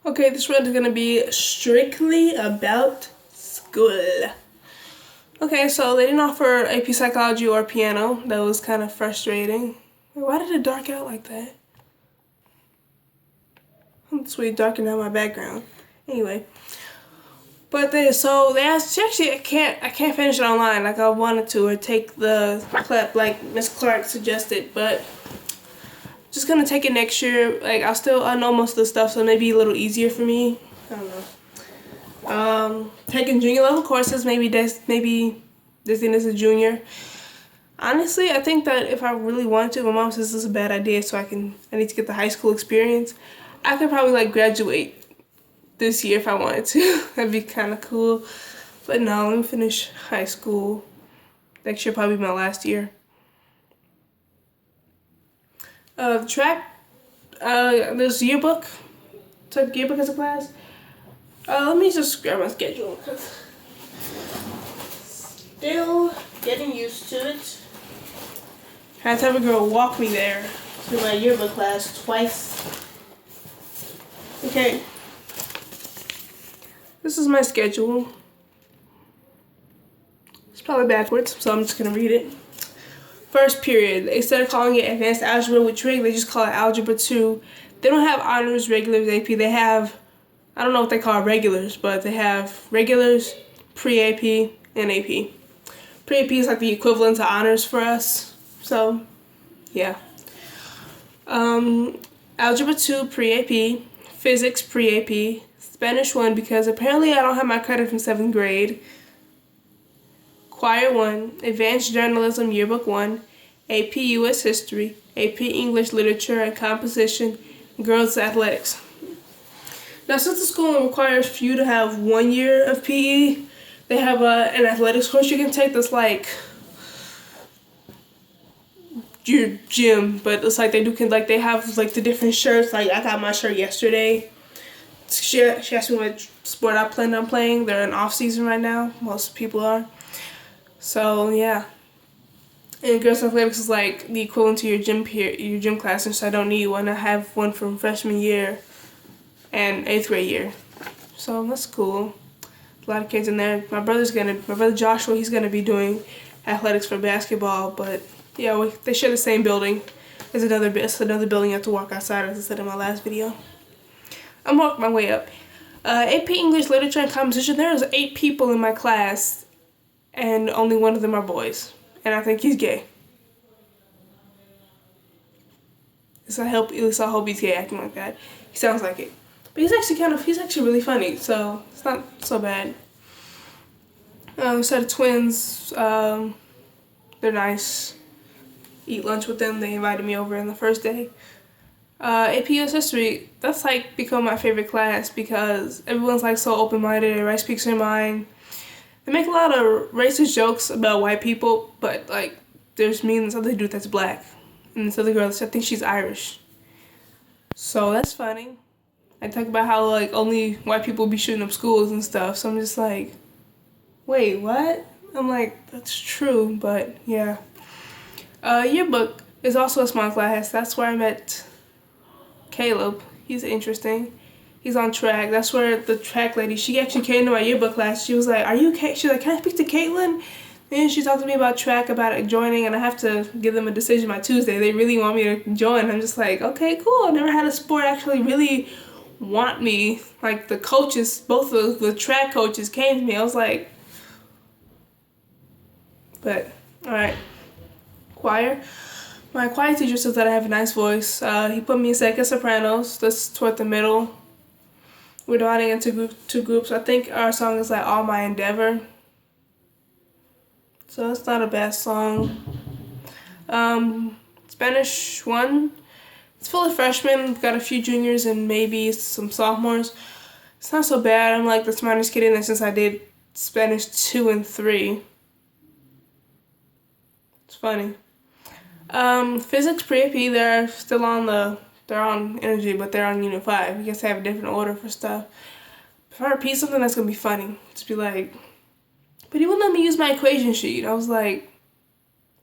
Okay, this rant is gonna be strictly about school. Okay, so they didn't offer AP Psychology or piano. That was kind of frustrating. Wait, why did it dark out like that? That's really darkening out my background. Anyway, but they asked. Actually, I can't finish it online like I wanted to, or take the clap like Miss Clark suggested, but just gonna take it next year. Like I know most of the stuff, so maybe a little easier for me. I don't know. Taking junior level courses, maybe Disney as a junior. Honestly, I think that if I really wanted to, my mom says this is a bad idea, so I need to get the high school experience. I could probably like graduate this year if I wanted to. That'd be kind of cool. But no, let me finish high school. Next year probably my last year. Track. There's yearbook. Took yearbook as a class. Let me just grab my schedule because still getting used to it. I had to have a girl walk me there to my yearbook class twice. Okay. This is my schedule. It's probably backwards, so I'm just gonna read it. First period. Instead of calling it advanced algebra with trig, they just call it algebra 2. They don't have honors, regulars, AP. They have, I don't know what they call regulars, but they have regulars, pre-AP, and AP. Pre-AP is like the equivalent to honors for us. So, yeah. Algebra 2, pre-AP. Physics, pre-AP. Spanish 1, because apparently I don't have my credit from 7th grade. Choir 1. Advanced Journalism, Yearbook 1. AP US History. AP English Literature and Composition. Girls Athletics. Now, since the school requires for you to have 1 year of PE, they have an athletics course you can take that's like your gym, but it's like they have like the different shirts. Like I got my shirt yesterday. She asked me what sport I planned on playing. They're in off season right now. Most people are. So yeah. And girls athletics is like the equivalent to your gym class, and so I don't need one. I have one from freshman year and 8th grade year. So that's cool. A lot of kids in there. My brother Joshua, he's gonna be doing athletics for basketball, but yeah, they share the same building. It's another building you have to walk outside, as I said in my last video. I'm working my way up. AP English Literature and Composition. There's 8 people in my class, and only one of them are boys, and I think he's gay. At least I hope he's gay acting like that. He sounds like it. But he's actually really funny, so it's not so bad. Set of twins, they're nice. Eat lunch with them. They invited me over in the first day. AP US History, that's like become my favorite class because everyone's like so open-minded, everybody speaks their mind. They make a lot of racist jokes about white people, but like there's me and this other dude that's black. And this other girl, I think she's Irish. So that's funny. I talk about how like only white people be shooting up schools and stuff. So I'm just like, wait, what? I'm like, that's true, but yeah. Yearbook is also a small class. That's where I met Caleb. He's interesting. He's on track. That's where the track lady, she actually came to my yearbook class. She was like, she's like, can I speak to Caitlin? And she talked to me about track, about joining, and I have to give them a decision by Tuesday. They really want me to join. I'm just like, okay, cool. I've never had a sport actually really want me. Like the coaches, both of the track coaches came to me. I was like, but all right. Choir. My choir teacher says that I have a nice voice. He put me in second sopranos. That's toward the middle. We're dividing into two groups. I think our song is like All My Endeavor. So it's not a bad song. Spanish 1. It's full of freshmen. Got a few juniors and maybe some sophomores. It's not so bad. I'm like the smartest kid in there since I did Spanish 2 and 3. It's funny. Physics pre-AP, they're on energy, but they're on unit 5. You guys have a different order for stuff. If I repeat something, that's gonna be funny. Just be like, but he wouldn't let me use my equation sheet. I was like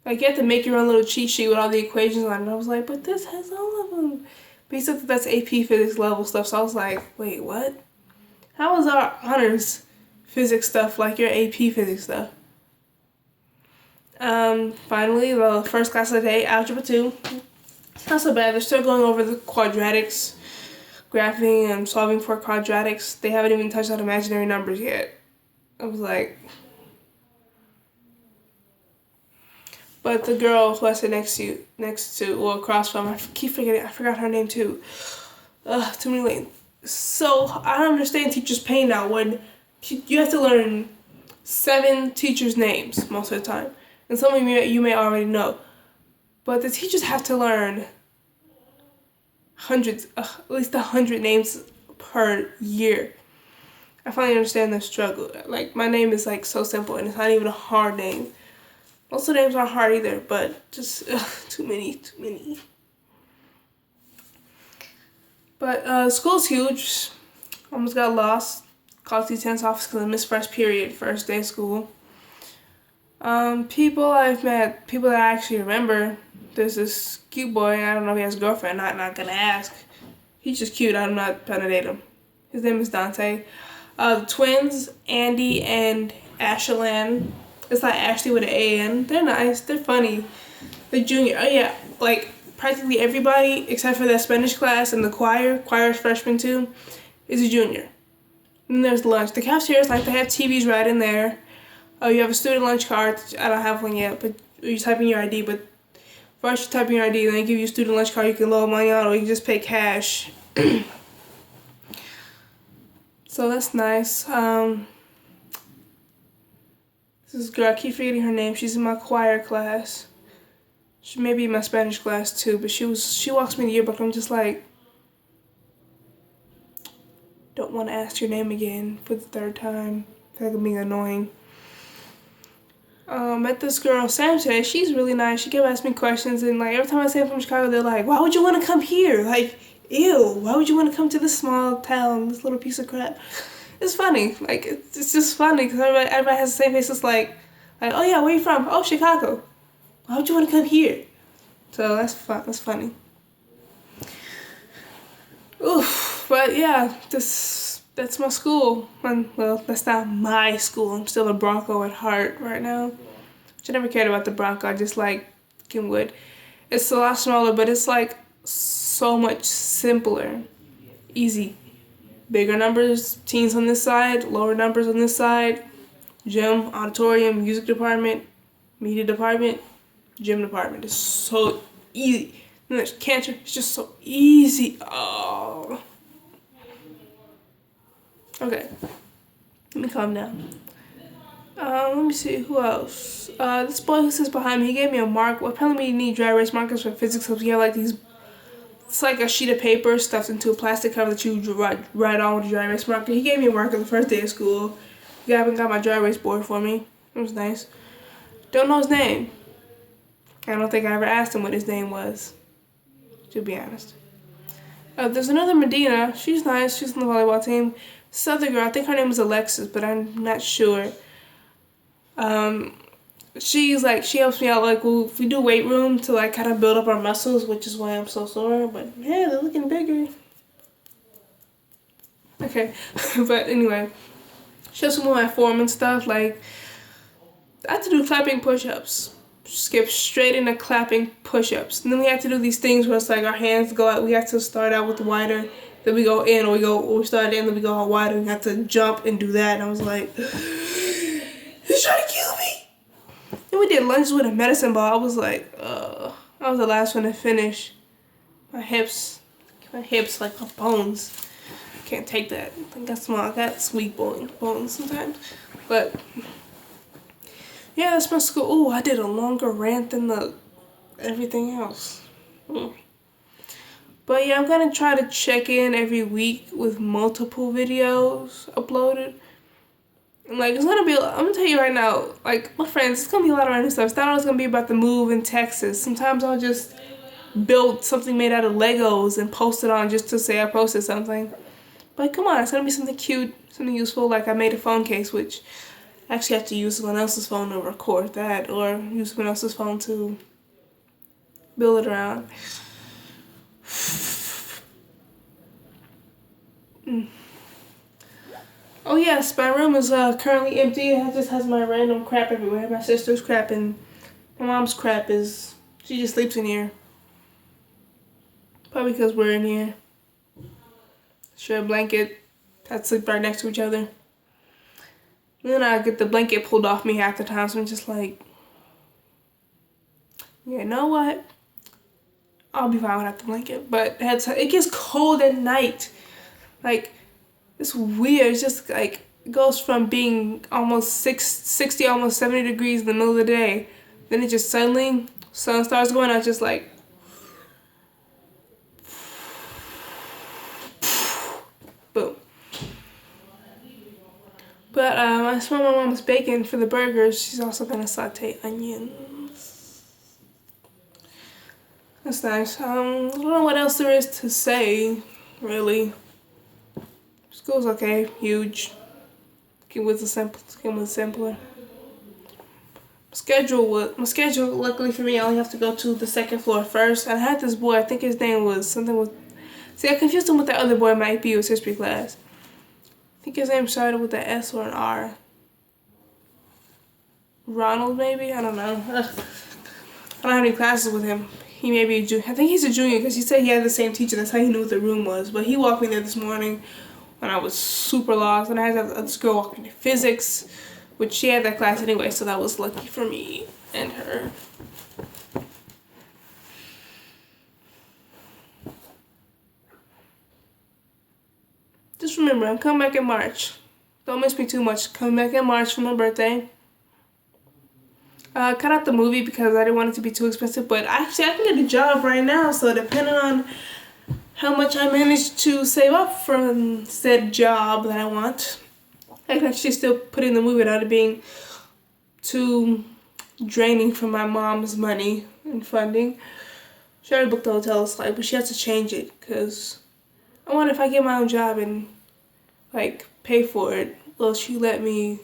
you have to make your own little cheat sheet with all the equations on it. I was like, but this has all of them. But he said that that's AP physics level stuff, so I was like, wait, what? How is our honors physics stuff like your AP physics stuff? Finally, the first class of the day, Algebra 2. It's not so bad. They're still going over the quadratics, graphing and solving for quadratics. They haven't even touched on imaginary numbers yet. I was like... But the girl who I sit next to, or across from, I keep forgetting, I forgot her name too. Too many names. So, I don't understand teachers' pain now when you have to learn 7 teachers' names most of the time. And some of you may already know. But the teachers have to learn hundreds, at least 100 names per year. I finally understand the struggle. Like, my name is like so simple and it's not even a hard name. Most of the names aren't hard either, but just too many. But school's huge. Almost got lost. Called the tennis office because I missed first day of school. People I've met, people that I actually remember. There's this cute boy. I don't know if he has a girlfriend. Not gonna ask. He's just cute. I'm not trying to date him. His name is Dante. The twins, Andy and Ashelan. It's like Ashley with an A-N. They're nice. They're funny. The junior. Oh yeah, like practically everybody except for that Spanish class and the choir's freshman too, is a junior. And then there's lunch. The cafeteria's like they have TVs right in there. Oh, you have a student lunch card. I don't have one yet, but you type in your ID. But first you type in your ID, then they give you a student lunch card you can load money on, or you can just pay cash. So that's nice. This girl, I keep forgetting her name. She's in my choir class. She may be in my Spanish class too, but she walks me in the yearbook. I'm just like, don't want to ask your name again for the 3rd time. I feel like I'm being annoying. Met this girl, Sam, today. She's really nice. She kept asking me questions, and like every time I say I'm from Chicago, they're like, why would you want to come here? Like, ew, why would you want to come to this small town, this little piece of crap? It's funny. Like, it's just funny because everybody has the same face. It's like, oh yeah, where you from? Oh, Chicago. Why would you want to come here? So that's fun. That's funny. Oof. But yeah, that's my school. Well, that's not my school. I'm still a Bronco at heart right now. Which I never cared about the Bronco. I just like Kenwood. It's a lot smaller, but it's like so much simpler. Easy. Bigger numbers, teens on this side, lower numbers on this side, gym, auditorium, music department, media department, gym department. It's so easy. And there's cancer. It's just so easy. Oh. Okay. Let me calm down. Let me see who else. This boy who sits behind me, he gave me a mark. Well, apparently we need dry erase markers for physics because we have like these. It's like a sheet of paper stuffed into a plastic cover that you write on with a dry erase marker. He gave me a marker the first day of school. He haven't got my dry erase board for me. It was nice. Don't know his name. I don't think I ever asked him what his name was, to be honest. There's another Medina. She's nice. She's on the volleyball team. This other girl, I think her name is Alexis, but I'm not sure. She's like, she helps me out, like, we do weight room to, like, kind of build up our muscles, which is why I'm so sore, but, yeah, they're looking bigger. Okay, but anyway, she helps me with my form and stuff, like, I had to do clapping push-ups. Skip straight into clapping push-ups. And then we have to do these things where it's like our hands go out, we have to start out with wider, then we go in, or we start in, then we go out wider, we have to jump and do that, and I was like, he's trying to kill me. Then we did lunges with a medicine ball. I was like, I was the last one to finish. My hips, like my bones. Can't take that. I got small. I got weak bones sometimes. But yeah, that's my school. Ooh, I did a longer rant than everything else. But yeah, I'm gonna try to check in every week with multiple videos uploaded. Like, it's gonna be, I'm gonna tell you right now, like, my friends, it's gonna be a lot of random stuff. It's not always gonna be about the move in Texas. Sometimes I'll just build something made out of Legos and post it on just to say I posted something. But come on, it's gonna be something cute, something useful. Like, I made a phone case, which I actually have to use someone else's phone to record that, or use someone else's phone to build it around. Mm. Oh yes, my room is currently empty. It just has my random crap everywhere. My sister's crap and my mom's crap is, she just sleeps in here. Probably because we're in here. Share a blanket. Had to sleep right next to each other. Then I get the blanket pulled off me half the time, so I'm just like, yeah, you know what? I'll be fine without the blanket. But it gets cold at night. Like, it's weird. It's just like, it goes from being almost 60, almost 70 degrees in the middle of the day. Then it just suddenly, sun starts going out, just like, boom. But I smell my mom's bacon for the burgers. She's also gonna saute onions. That's nice. I don't know what else there is to say, really. School's okay, huge. Came with simpler. My schedule, luckily for me, I only have to go to the second floor first. And I had this boy, I think his name was something with, see, I confused him with that other boy in my APU's history class. I think his name started with an S or an R. Ronald, maybe? I don't know. I don't have any classes with him. He may be a junior. I think he's a junior because he said he had the same teacher. That's how he knew what the room was. But he walked me there this morning when I was super lost. And I had this girl walk me to physics, which she had that class anyway, so that was lucky for me and her. Just remember, I'm coming back in March. Don't miss me too much. Coming back in March for my birthday. Cut out the movie because I didn't want it to be too expensive, but actually I can get a job right now, so depending on how much I manage to save up from said job that I want, I can actually still put in the movie without it being too draining for my mom's money and funding. She already booked the hotel flight, but she has to change it because I wonder if I get my own job and like pay for it, will she let me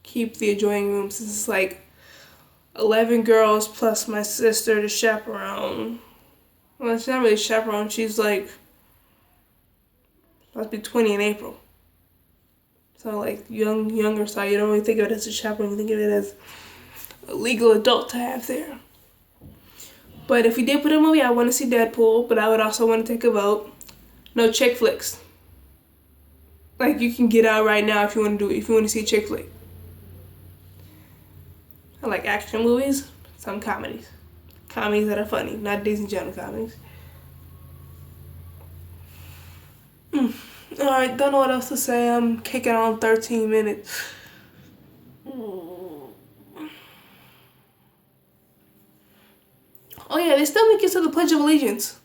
keep the adjoining room since it's like 11 girls plus my sister to chaperone. Well, she's not really chaperone. She's like supposed to be 20 in April. So like younger side. You don't really think of it as a chaperone. You think of it as a legal adult to have there. But if we did put a movie, I want to see Deadpool, but I would also want to take a vote. No chick flicks. Like you can get out right now if you want to do it. If you want to see a chick flick. I like action movies, some comedies. Comedies that are funny, not Disney Channel comedies. Alright, don't know what else to say. I'm kicking on 13 minutes. Oh yeah, they still make it to the Pledge of Allegiance.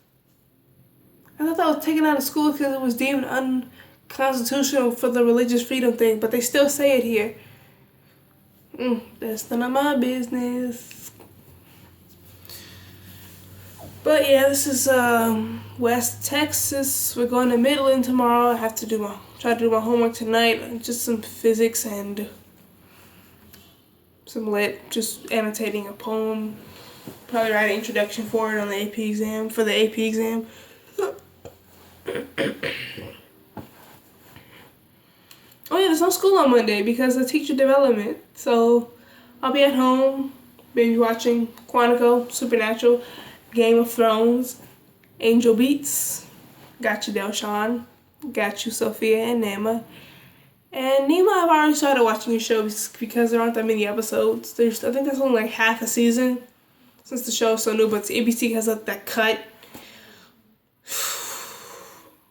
I thought that was taken out of school because it was deemed unconstitutional for the religious freedom thing, but they still say it here. That's none of my business. But yeah, this is West Texas. We're going to Midland tomorrow. I have to try to do my homework tonight. Just some physics and some lit. Just annotating a poem. Probably write an introduction for it on the AP exam. For the AP exam. Oh yeah, there's no school on Monday because of teacher development. So I'll be at home, maybe watching Quantico, Supernatural, Game of Thrones, Angel Beats, got you Delshawn, got you Sophia and Nema. And Nema, I've already started watching your show because there aren't that many episodes. I think that's only like half a season since the show is so new, but ABC has that cut.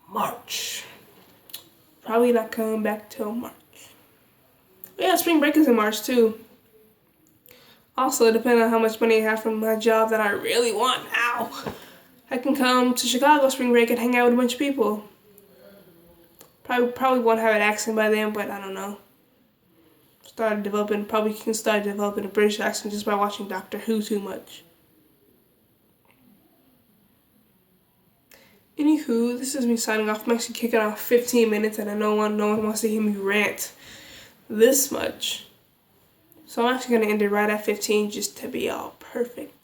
March. Probably not coming back till March. But yeah, spring break is in March too. Also, depending on how much money I have from my job that I really want now, I can come to Chicago spring break and hang out with a bunch of people. Probably won't have an accent by then, but I don't know. Probably can start developing a British accent just by watching Doctor Who too much. Anywho, this is me signing off. I'm actually kicking off 15 minutes and I know no one wants to hear me rant this much. So I'm actually going to end it right at 15 just to be all perfect.